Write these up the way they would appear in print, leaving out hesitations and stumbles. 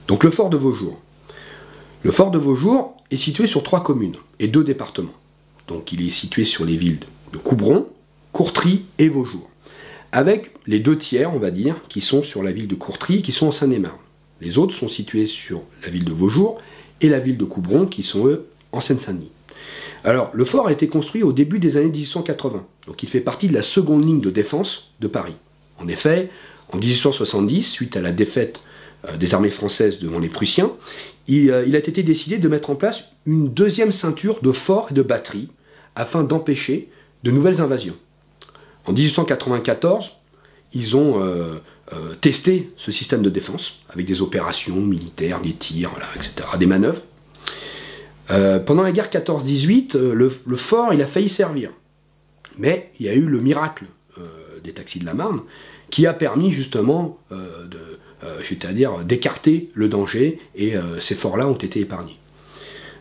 Donc le fort de Vaujours. Le fort de Vaujours est situé sur 3 communes et 2 départements. Donc il est situé sur les villes de Coubron, Courtry et Vaujours. Avec les 2 tiers, on va dire, qui sont sur la ville de Courtry, qui sont en Seine-et-Marne. Les autres sont situés sur la ville de Vaujours et la ville de Coubron, qui sont eux en Seine-Saint-Denis. Alors, le fort a été construit au début des années 1880, donc il fait partie de la seconde ligne de défense de Paris. En effet, en 1870, suite à la défaite des armées françaises devant les Prussiens, il a été décidé de mettre en place une deuxième ceinture de forts et de batteries afin d'empêcher de nouvelles invasions. En 1894, ils ont testé ce système de défense avec des opérations militaires, des tirs, voilà, etc., des manœuvres. Pendant la guerre 14-18, le fort il a failli servir. Mais il y a eu le miracle des taxis de la Marne qui a permis justement d'écarter le danger et ces forts-là ont été épargnés.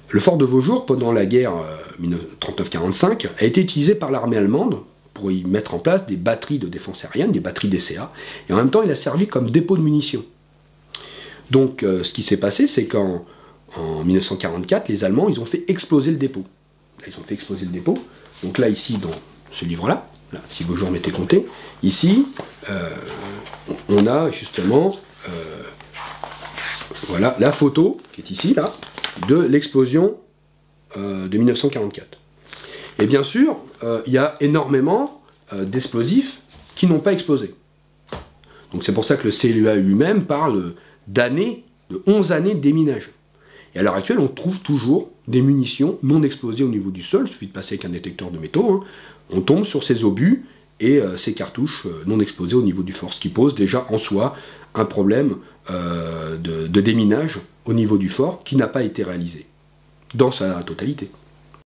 Le fort de Vaujours, pendant la guerre 1939-45, a été utilisé par l'armée allemande pour y mettre en place des batteries de défense aérienne, des batteries DCA, et en même temps il a servi comme dépôt de munitions. Donc ce qui s'est passé, c'est qu'en 1944, les Allemands, ils ont fait exploser le dépôt. Là, ils ont fait exploser le dépôt. Donc là, ici, dans ce livre-là, si Vaujours m'était compté, ici, on a justement voilà, la photo, qui est ici, là, de l'explosion de 1944. Et bien sûr, il y a énormément d'explosifs qui n'ont pas explosé. Donc c'est pour ça que le CLUA lui-même parle d'années, de 11 années de déminage. Et à l'heure actuelle, on trouve toujours des munitions non explosées au niveau du sol, il suffit de passer avec un détecteur de métaux, hein. On tombe sur ces obus et ces cartouches non explosées au niveau du fort, ce qui pose déjà en soi un problème de déminage au niveau du fort qui n'a pas été réalisé, dans sa totalité.